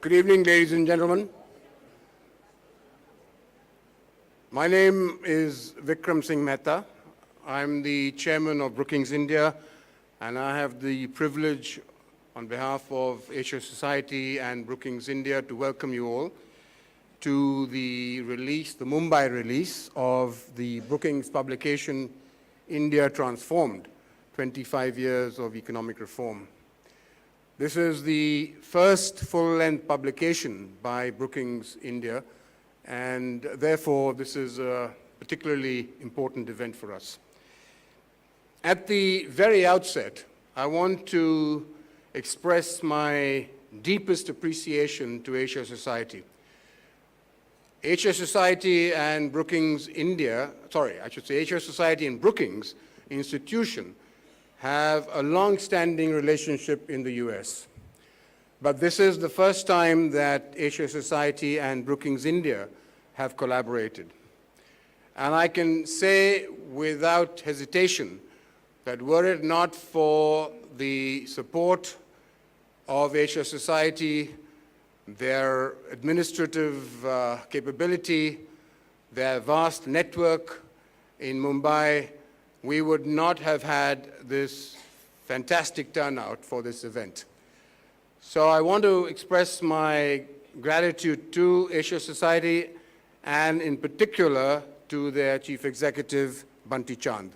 Good evening, ladies and gentlemen. My name is Vikram Singh Mehta. I'm the chairman of Brookings India, and I have the privilege on behalf of Asia Society and Brookings India to welcome you all to the release, the Mumbai release of the Brookings publication, India Transformed, 25 Years of Economic Reform. This is the first full-length publication by Brookings India, and therefore this is a particularly important event for us. At the very outset, I want to express my deepest appreciation to Asia Society. Asia Society and Brookings India, Asia Society and Brookings institution have a long-standing relationship in the US. But this is the first time that Asia Society and Brookings India have collaborated. And I can say without hesitation that were it not for the support of Asia Society, their administrative capability, their vast network in Mumbai, we would not have had this fantastic turnout for this event. So I want to express my gratitude to Asia Society and in particular to their chief executive, Bunty Chand.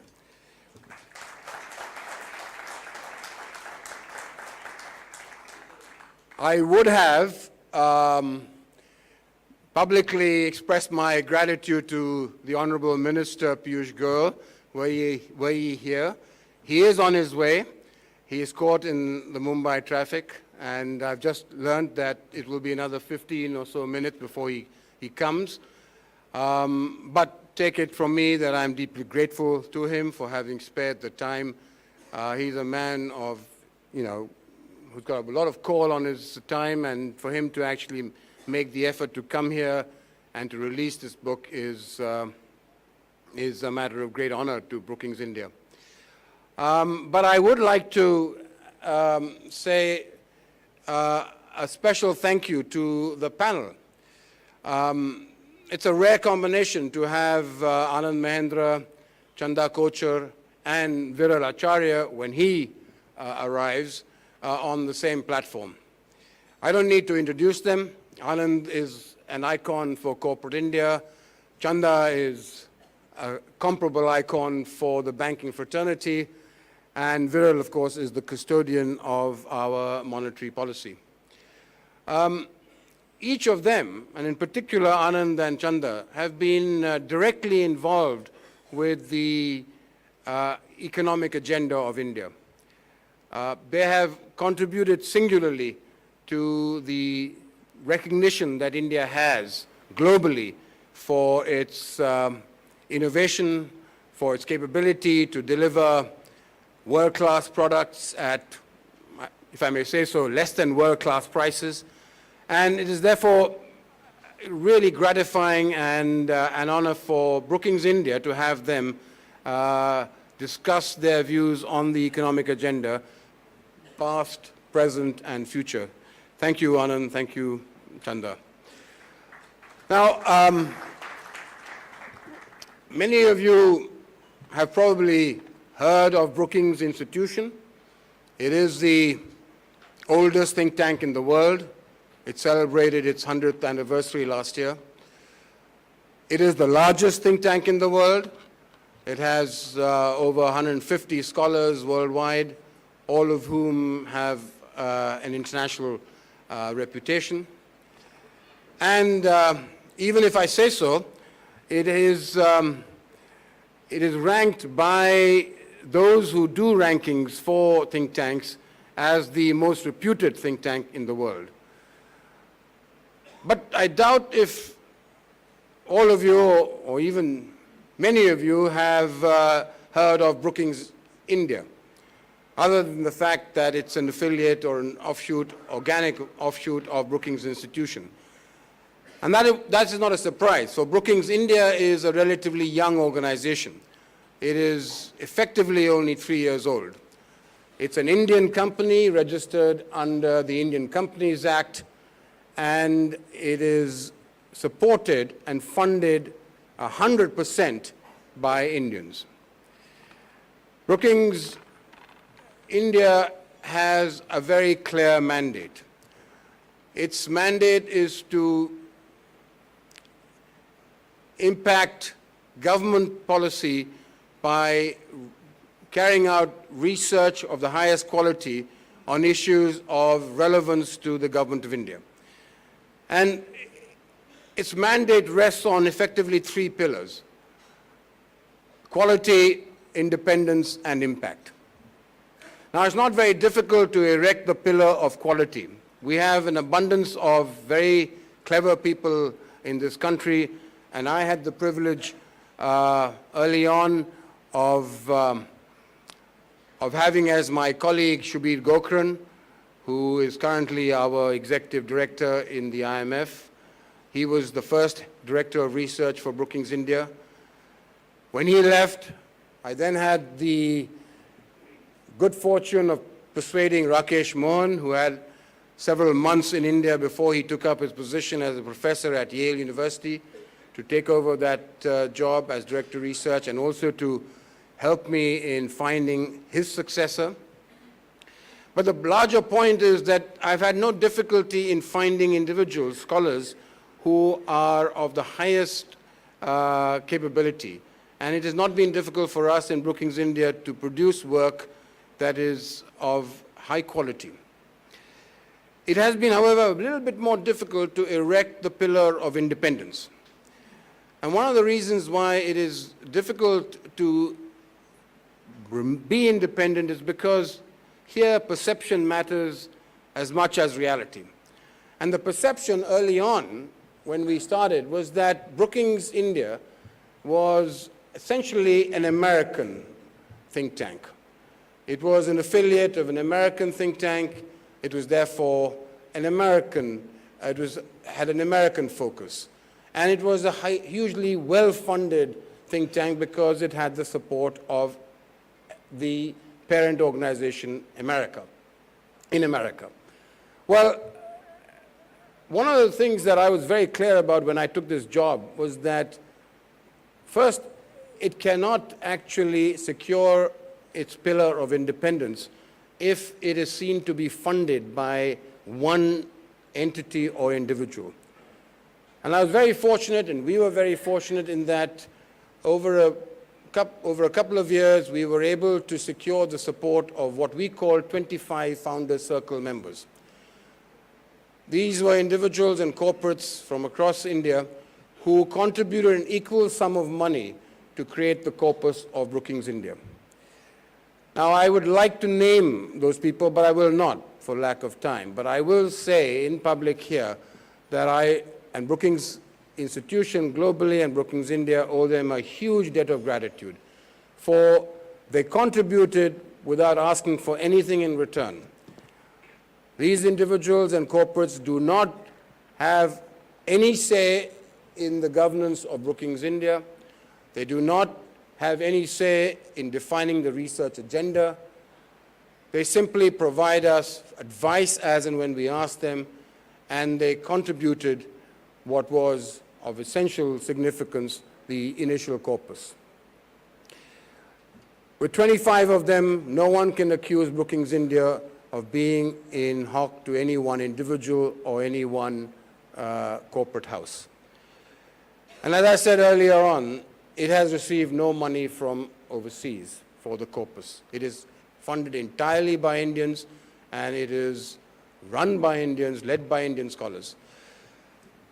I would have publicly expressed my gratitude to the Honorable Minister Piyush Goyal, were he here. He is on his way. He is caught in the Mumbai traffic, and I've just learned that it will be another 15 or so minutes before he comes. But take it from me that I'm deeply grateful to him for having spared the time. He's a man of, who's got a lot of call on his time, and for him to actually make the effort to come here and to release this book is a matter of great honor to Brookings India. But I would like to say a special thank you to the panel. It's a rare combination to have Anand Mahendra, Chanda Kochar, and Viral Acharya, when he arrives, on the same platform. I don't need to introduce them. Anand is an icon for corporate India. Chanda is a comparable icon for the banking fraternity. And Viral, of course, is the custodian of our monetary policy. Each of them, and in particular Anand and Chanda, have been directly involved with the economic agenda of India. They have contributed singularly to the recognition that India has globally for its innovation, for its capability to deliver world-class products at, if I may say so, less than world-class prices. And it is therefore really gratifying and an honor for Brookings India to have them discuss their views on the economic agenda, past, present, and future. Thank you, Anand. Thank you, Chanda. Now, many of you have probably heard of Brookings Institution. It is the oldest think tank in the world. It celebrated its 100th anniversary last year. It is the largest think tank in the world. It has over 150 scholars worldwide, all of whom have an international reputation. And even if I say so, it is ranked by those who do rankings for think tanks as the most reputed think tank in the world. But I doubt if all of you, or even many of you, have heard of Brookings India, other than the fact that it's an affiliate or an offshoot, organic offshoot of Brookings Institution. And that is not a surprise. So Brookings India is a relatively young organization. It is effectively only 3 years old. It's an Indian company registered under the Indian Companies Act, and it is supported and funded 100% by Indians. Brookings India has a very clear mandate. Its mandate is to impact government policy by carrying out research of the highest quality on issues of relevance to the government of India. And its mandate rests on effectively three pillars: quality, independence, and impact. Now, it's not very difficult to erect the pillar of quality. We have an abundance of very clever people in this country, and I had the privilege early on of having as my colleague Shubir Gokran, who is currently our executive director in the IMF. He was the first director of research for Brookings India. When he left, I then had the good fortune of persuading Rakesh Mohan, who had several months in India before he took up his position as a professor at Yale University, to take over that job as director of research and also to help me in finding his successor. But the larger point is that I've had no difficulty in finding individuals, scholars, who are of the highest capability. And it has not been difficult for us in Brookings India to produce work that is of high quality. It has been, however, a little bit more difficult to erect the pillar of independence. And one of the reasons why it is difficult to be independent is because here perception matters as much as reality. And the perception early on, when we started, was that Brookings India was essentially an American think tank. It was an affiliate of an American think tank. It was therefore an American, had an American focus. And it was a hugely well-funded think tank because it had the support of the parent organization, in America. Well, one of the things that I was very clear about when I took this job was that, first, it cannot actually secure its pillar of independence if it is seen to be funded by one entity or individual. And I was very fortunate, and we were very fortunate in that over a couple of years, we were able to secure the support of what we call 25 Founders Circle members. These were individuals and corporates from across India who contributed an equal sum of money to create the corpus of Brookings India. Now, I would like to name those people, but I will not for lack of time. But I will say in public here that I and Brookings Institution globally and Brookings India owe them a huge debt of gratitude, for they contributed without asking for anything in return. These individuals and corporates do not have any say in the governance of Brookings India. They do not have any say in defining the research agenda. They simply provide us advice as and when we ask them, and they contributed what was of essential significance, the initial corpus. With 25 of them, no one can accuse Brookings India of being in hock to any one individual or any one corporate house. And as I said earlier on, it has received no money from overseas for the corpus. It is funded entirely by Indians, and it is run by Indians, led by Indian scholars.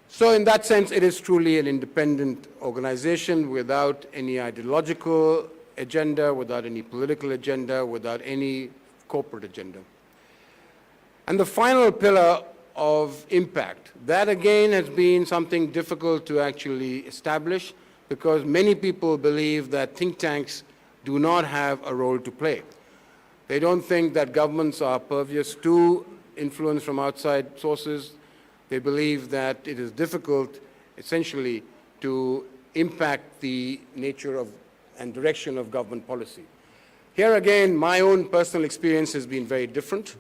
So in that sense, it is truly an independent organization without any ideological agenda, without any political agenda, without any corporate agenda. And the final pillar of impact, that again has been something difficult to actually establish, because many people believe that think tanks do not have a role to play. They don't think that governments are pervious to influence from outside sources. They believe that it is difficult, essentially, to impact the nature of and direction of government policy. Here again, my own personal experience has been very different.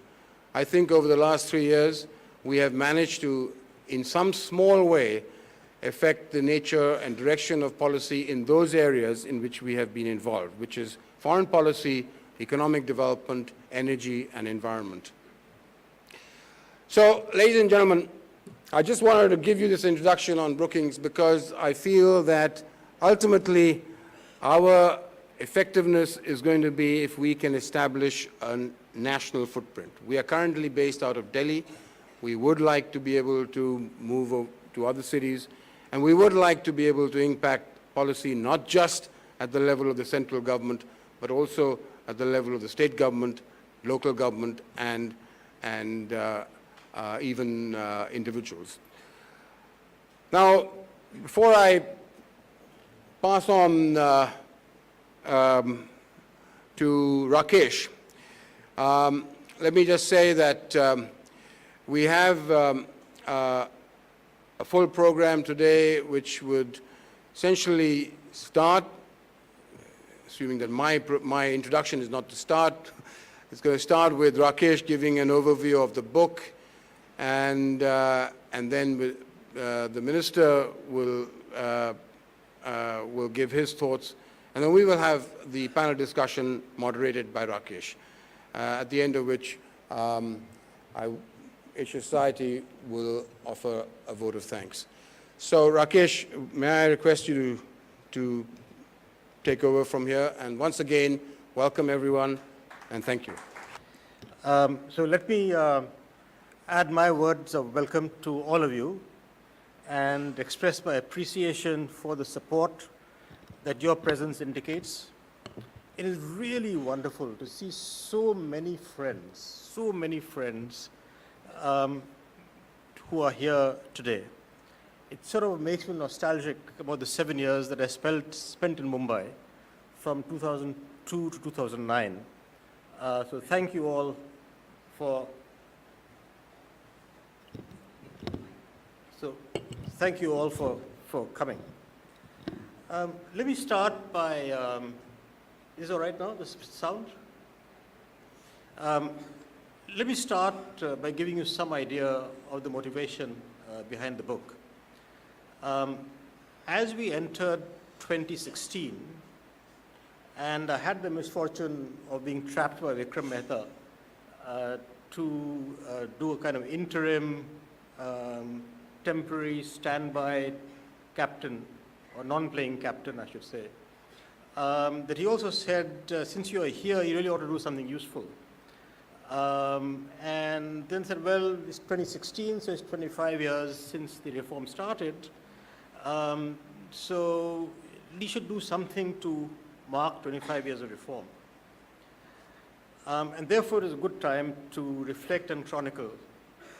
I think over the last 3 years, we have managed to in some small way, affect the nature and direction of policy in those areas in which we have been involved, which is foreign policy, economic development, energy, and environment. So, ladies and gentlemen, I just wanted to give you this introduction on Brookings because I feel that ultimately our effectiveness is going to be if we can establish a national footprint. We are currently based out of Delhi. We would like to be able to move to other cities, and we would like to be able to impact policy not just at the level of the central government, but also at the level of the state government, local government, and even individuals. Now, before I pass on to Rakesh, let me just say that we have a full program today which would essentially start, assuming that my introduction is not to start, it's going to start with Rakesh giving an overview of the book, and then the minister will give his thoughts, and then we will have the panel discussion moderated by Rakesh, at the end of which Asia Society will offer a vote of thanks. So Rakesh, may I request you to take over from here, and once again, welcome everyone, and thank you. So let me add my words of welcome to all of you and express my appreciation for the support that your presence indicates. It is really wonderful to see so many friends who are here today. It sort of makes me nostalgic about the 7 years that I spent in Mumbai from 2002 to 2009. So thank you all for coming. Let me start by, is it all right now, the sound? Let me start by giving you some idea of the motivation behind the book. As we entered 2016, and I had the misfortune of being trapped by Vikram Mehta to do a kind of interim, temporary standby captain, or non-playing captain, I should say, that he also said, since you are here, you really ought to do something useful. And then said, well, it's 2016, so it's 25 years since the reform started. So we should do something to mark 25 years of reform. And therefore, it is a good time to reflect and chronicle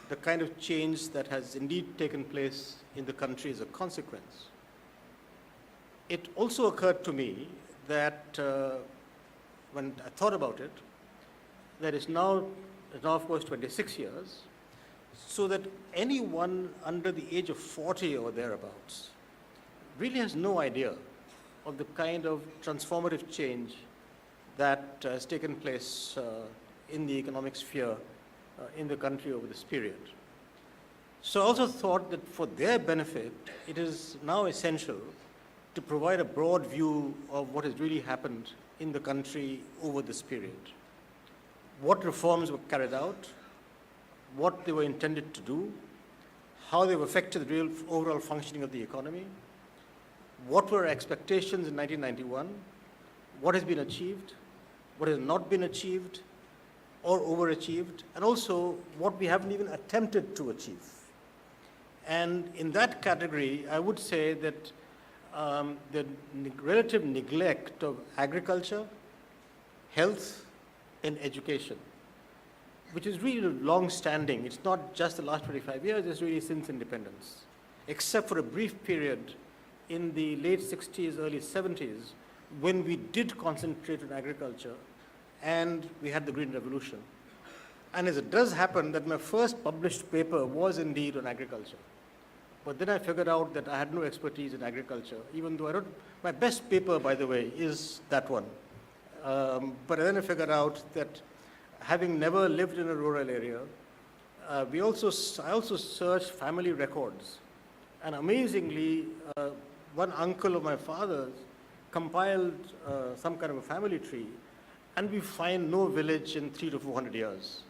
the kind of change that has indeed taken place in the country as a consequence. It also occurred to me that when I thought about it, that it's now of course 26 years, so that anyone under the age of 40 or thereabouts really has no idea of the kind of transformative change that has taken place in the economic sphere in the country over this period. So I also thought that for their benefit, it is now essential to provide a broad view of what has really happened in the country over this period. What reforms were carried out, what they were intended to do, how they've affected the real overall functioning of the economy, what were our expectations in 1991, what has been achieved, what has not been achieved or overachieved, and also what we haven't even attempted to achieve. And in that category, I would say that the relative neglect of agriculture, health, and education, which is really long-standing. It's not just the last 25 years, it's really since independence, except for a brief period in the late 60s, early 70s, when we did concentrate on agriculture and we had the Green Revolution. And as it does happen that my first published paper was indeed on agriculture. But then I figured out that I had no expertise in agriculture, even though I wrote, my best paper, by the way, is that one. But then I figured out that having never lived in a rural area, I also searched family records. And amazingly, one uncle of my father's compiled some kind of a family tree, and we find no village in 300 to 400 years.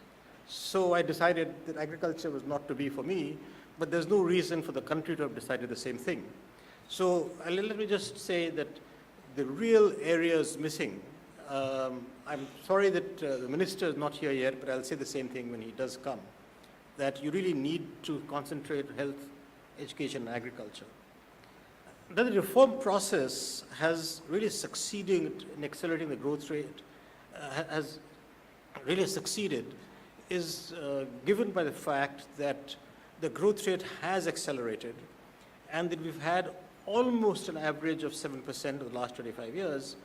So I decided that agriculture was not to be for me, but there's no reason for the country to have decided the same thing. So let me just say that the real areas missing, I'm sorry that the minister is not here yet, but I'll say the same thing when he does come, that you really need to concentrate on health, education, and agriculture. That the reform process has really succeeded in accelerating the growth rate, has really succeeded, is given by the fact that the growth rate has accelerated and that we've had almost an average of 7% over the last 25 years,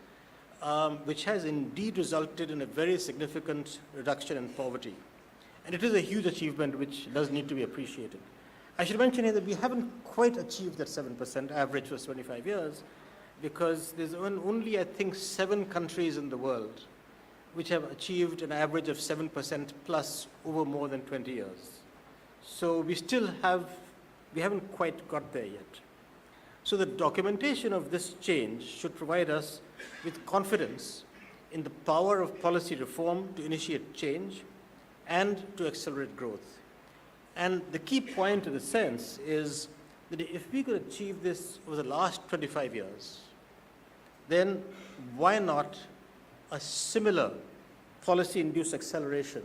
which has indeed resulted in a very significant reduction in poverty. And it is a huge achievement which does need to be appreciated. I should mention here that we haven't quite achieved that 7% average for 25 years because there's only, I think, 7 countries in the world which have achieved an average of 7% plus over more than 20 years. So we haven't quite got there yet. So the documentation of this change should provide us with confidence in the power of policy reform to initiate change and to accelerate growth. And the key point in a sense is that if we could achieve this over the last 25 years, then why not a similar policy-induced acceleration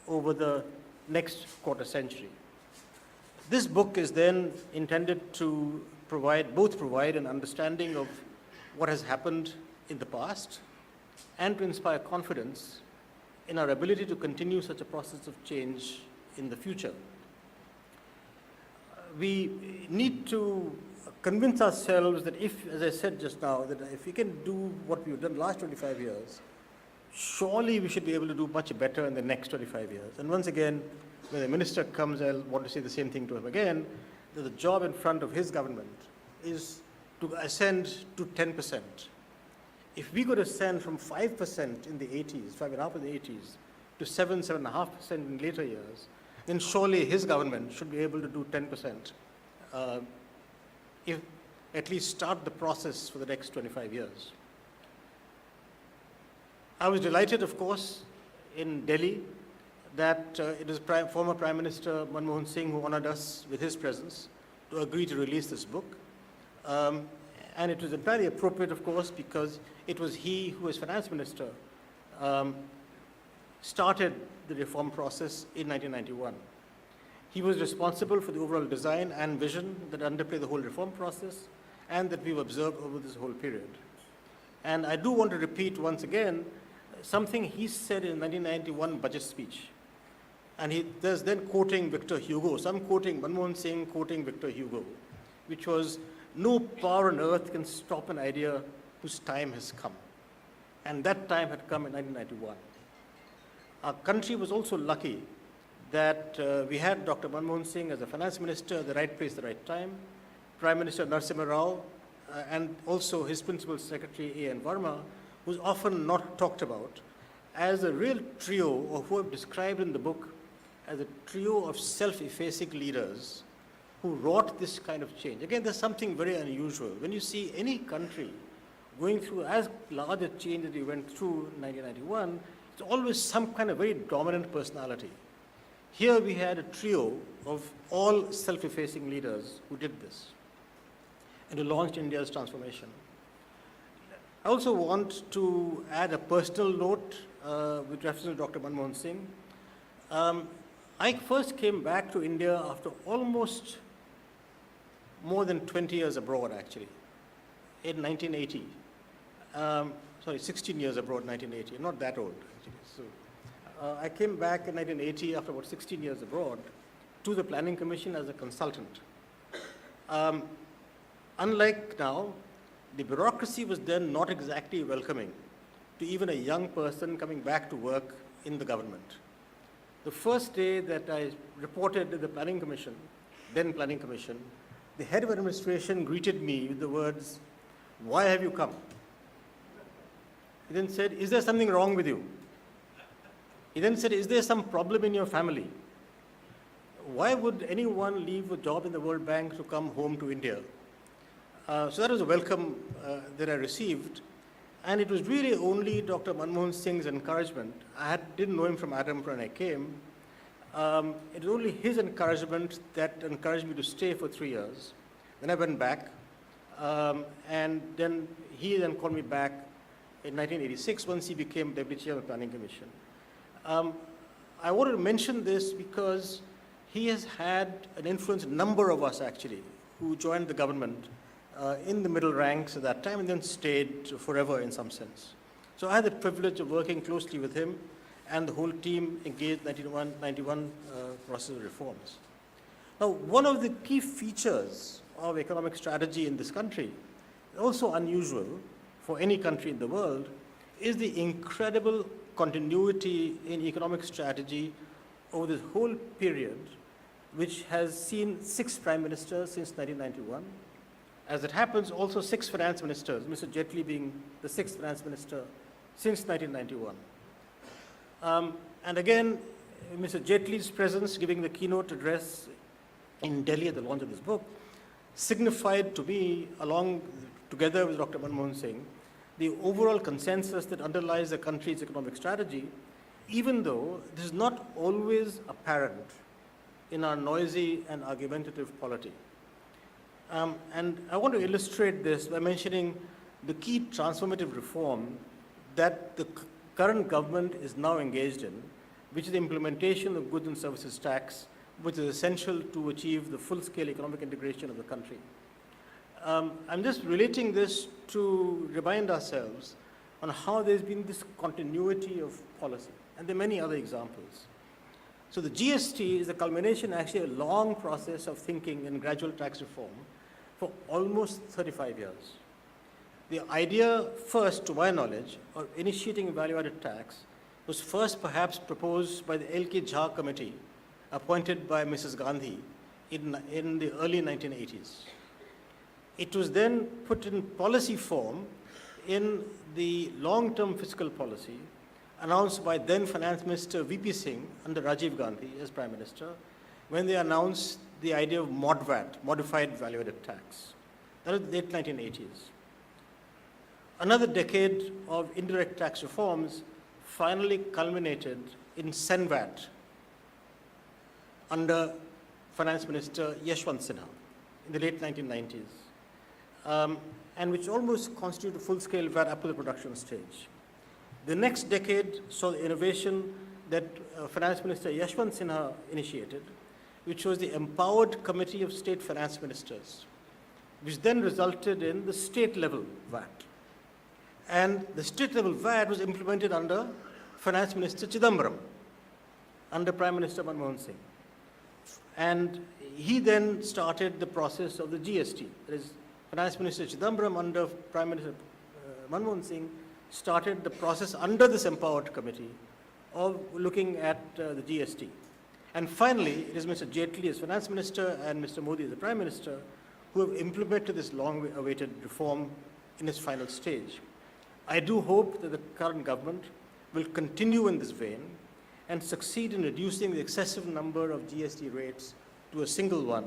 over the next quarter century? This book is then intended to provide an understanding of what has happened in the past and to inspire confidence in our ability to continue such a process of change in the future. We need to convince ourselves that if, as I said just now, that if we can do what we've done the last 25 years, surely we should be able to do much better in the next 25 years. And once again, when the minister comes, I'll want to say the same thing to him again, that the job in front of his government is to ascend to 10%. If we could ascend from 5% in the 80s, 5.5% in the 80s, to 7.5% in later years, then surely his government should be able to do 10%, if at least start the process for the next 25 years. I was delighted, of course, in Delhi that it is former Prime Minister Mohan Singh who honored us with his presence to agree to release this book. And it was entirely appropriate, of course, because it was he who, as finance minister, started the reform process in 1991. He was responsible for the overall design and vision that underplay the whole reform process and that we've observed over this whole period. And I do want to repeat once again something he said in 1991 budget speech. And there's then quoting Victor Hugo. So I'm quoting Manmohan Singh, quoting Victor Hugo, which was, "No power on earth can stop an idea whose time has come." And that time had come in 1991. Our country was also lucky that we had Dr. Manmohan Singh as a finance minister at the right place at the right time, Prime Minister Narasimha Rao, and also his principal secretary, A.N. Verma, who's often not talked about, as a real trio, or who I've described in the book as a trio of self-effacing leaders who wrought this kind of change. Again, there's something very unusual. When you see any country going through as large a change that we went through in 1991, it's always some kind of very dominant personality. Here we had a trio of all self-effacing leaders who did this and who launched India's transformation. I also want to add a personal note with reference to Dr. Manmohan Singh. I first came back to India after almost more than 20 years abroad, actually, in 1980. 16 years abroad, 1980. I'm not that old, actually. So I came back in 1980 after about 16 years abroad to the Planning Commission as a consultant. Unlike now, the bureaucracy was then not exactly welcoming to even a young person coming back to work in the government. The first day that I reported to the Planning Commission, then Planning Commission, the head of administration greeted me with the words, "Why have you come?" He then said, "Is there something wrong with you?" He then said, "Is there some problem in your family?" why would anyone leave a job in the World Bank to come home to India? So that was a welcome that I received. And it was really only Dr. Manmohan Singh's encouragement. Didn't know him from Adam when I came. It was only his encouragement that encouraged me to stay for 3 years. Then I went back. And then he called me back in 1986 once he became Deputy Chair of the Planning Commission. I wanted to mention this because he has had an influence, a number of us actually, who joined the government in the middle ranks at that time and then stayed forever in some sense. So I had the privilege of working closely with him and the whole team engaged 91 process of reforms. Now, one of the key features of economic strategy in this country, also unusual for any country in the world, is the incredible continuity in economic strategy over this whole period, which has seen 6 prime ministers since 1991. As it happens, also 6 finance ministers, Mr. Jaitley being the 6th finance minister since 1991. And again, Mr. Jaitley's presence giving the keynote address in Delhi at the launch of this book signified to me, together with Dr. Manmohan Singh, the overall consensus that underlies the country's economic strategy, even though this is not always apparent in our noisy and argumentative polity. And I want to illustrate this by mentioning the key transformative reform that the current government is now engaged in, which is the implementation of goods and services tax, which is essential to achieve the full-scale economic integration of the country. I'm just relating this to remind ourselves on how there's been this continuity of policy, and there are many other examples. So the GST is the culmination, actually, a long process of thinking and gradual tax reform for almost 35 years. The idea first, to my knowledge, of initiating value-added tax was first perhaps proposed by the L.K. Jha committee, appointed by Mrs. Gandhi in the early 1980s. It was then put in policy form in the long-term fiscal policy announced by then Finance Minister V.P. Singh under Rajiv Gandhi as Prime Minister, when they announced the idea of MODVAT, Modified Value-Added Tax. That was the late 1980s. Another decade of indirect tax reforms finally culminated in SENVAT under Finance Minister Yashwant Sinha in the late 1990s, and which almost constituted a full-scale VAT up to the production stage. The next decade saw the innovation that Finance Minister Yashwant Sinha initiated, which was the Empowered Committee of State Finance Ministers, which then resulted in the state-level VAT. And the state-level VAT was implemented under Finance Minister Chidambaram, under Prime Minister Manmohan Singh. And he then started the process of the GST. That is, Finance Minister Chidambaram under Prime Minister Manmohan Singh started the process under this empowered committee of looking at the GST. And finally, it is Mr. Jaitley as Finance Minister and Mr. Modi as the Prime Minister who have implemented this long-awaited reform in its final stage. I do hope that the current government will continue in this vein and succeed in reducing the excessive number of GST rates to a single one,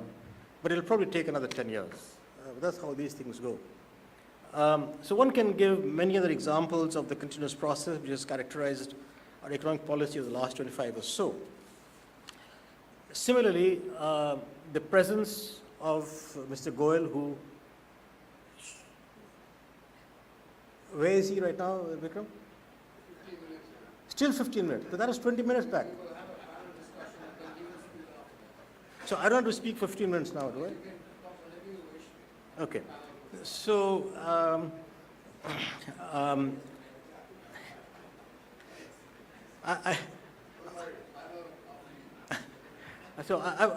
but it'll probably take another 10 years. That's how these things go. So one can give many other examples of the continuous process which has characterized our economic policy of the last 25 or so. Similarly, the presence of Mr. Goyal, who, where is he right now, Vikram? 15 minutes. Still 15 minutes, but that was 20 minutes back. So I don't have to speak 15 minutes now, do I? Okay. So, I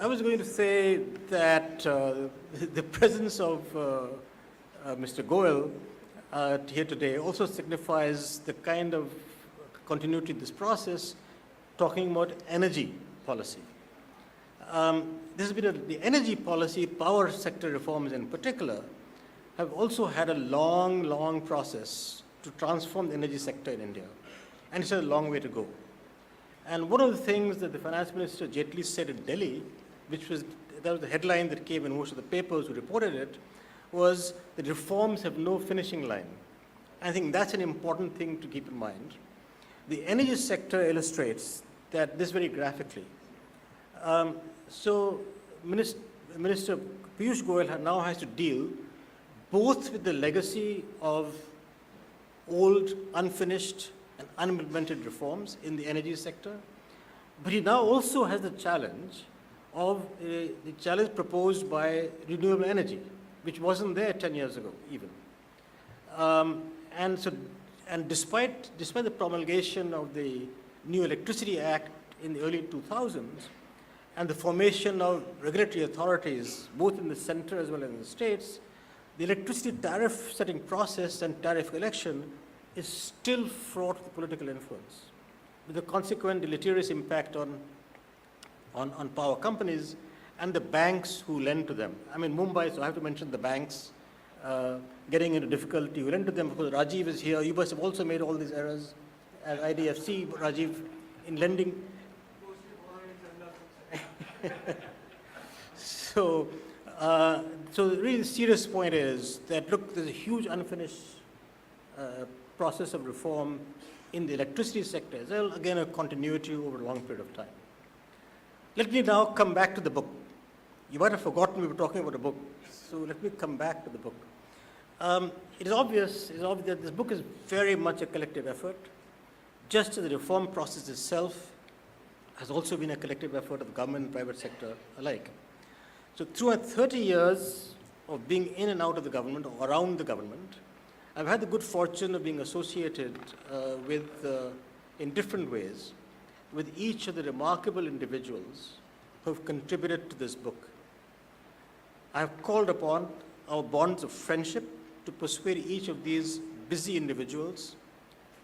was going to say that the presence of Mr. Goyal here today also signifies the kind of continuity in this process, talking about energy policy. This has been the energy policy, power sector reforms in particular, have also had a long, long process to transform the energy sector in India. And it's a long way to go. And one of the things that the Finance Minister Jaitley said in Delhi that was the headline that came in most of the papers who reported it, was that reforms have no finishing line. I think that's an important thing to keep in mind. The energy sector illustrates that this very graphically. So Minister Piyush Goyal now has to deal both with the legacy of old, unfinished, and unimplemented reforms in the energy sector, but he now also has the challenge of the challenge proposed by renewable energy, which wasn't there 10 years ago even. And despite the promulgation of the new Electricity Act in the early 2000s and the formation of regulatory authorities, both in the center as well as in the states, the electricity tariff setting process and tariff collection is still fraught with political influence, with the consequent deleterious impact on power companies and the banks who lend to them. I mean, Mumbai, so I have to mention the banks getting into difficulty who lend to them, because Rajiv is here. You must have also made all these errors as IDFC, Rajiv, in lending. So the really serious point is that, look, there's a huge unfinished process of reform in the electricity sector as well, again, a continuity over a long period of time. Let me now come back to the book. You might have forgotten we were talking about a book, so let me come back to the book. It is obvious that this book is very much a collective effort, just as the reform process itself has also been a collective effort of the government and private sector alike. So throughout 30 years of being in and out of the government or around the government, I've had the good fortune of being associated in different ways with each of the remarkable individuals who have contributed to this book. I have called upon our bonds of friendship to persuade each of these busy individuals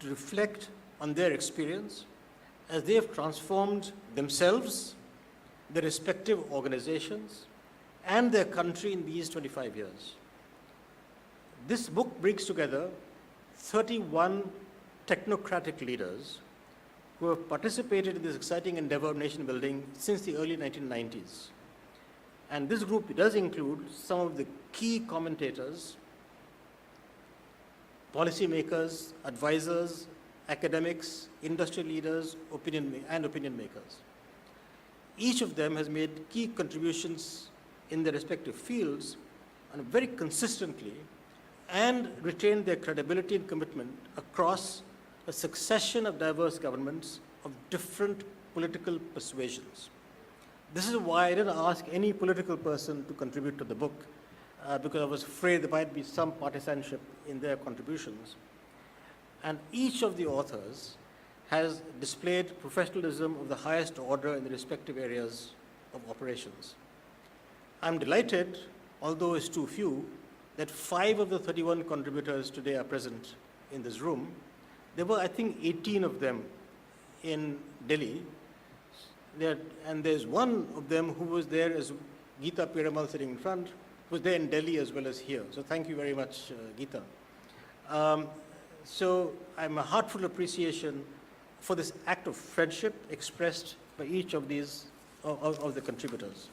to reflect on their experience as they have transformed themselves, their respective organizations, and their country in these 25 years. This book brings together 31 technocratic leaders who have participated in this exciting endeavor of nation building since the early 1990s. And this group does include some of the key commentators, policymakers, advisors, academics, industry leaders, opinion makers. Each of them has made key contributions in their respective fields and very consistently, and retained their credibility and commitment across a succession of diverse governments of different political persuasions. This is why I didn't ask any political person to contribute to the book, because I was afraid there might be some partisanship in their contributions. And each of the authors has displayed professionalism of the highest order in the respective areas of operations. I'm delighted, although it's too few, that 5 of the 31 contributors today are present in this room. There were, I think, 18 of them in Delhi. And there's one of them who was there as Geeta Piramal sitting in front, was there in Delhi as well as here. So thank you very much, Geeta. So I'm a heartfelt appreciation for this act of friendship expressed by each of these, of the contributors.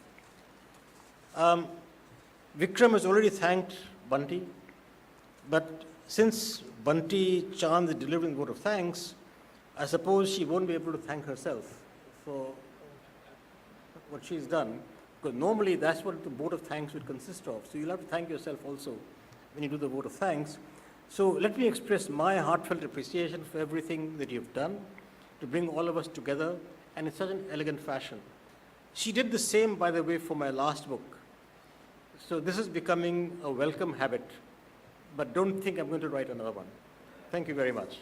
Vikram has already thanked Bunty, but since Bunty Chand is delivering the vote of thanks, I suppose she won't be able to thank herself for what she's done, because normally that's what the vote of thanks would consist of. So you'll have to thank yourself also when you do the vote of thanks. So let me express my heartfelt appreciation for everything that you've done to bring all of us together, and in such an elegant fashion. She did the same, by the way, for my last book. So this is becoming a welcome habit, but don't think I'm going to write another one. Thank you very much.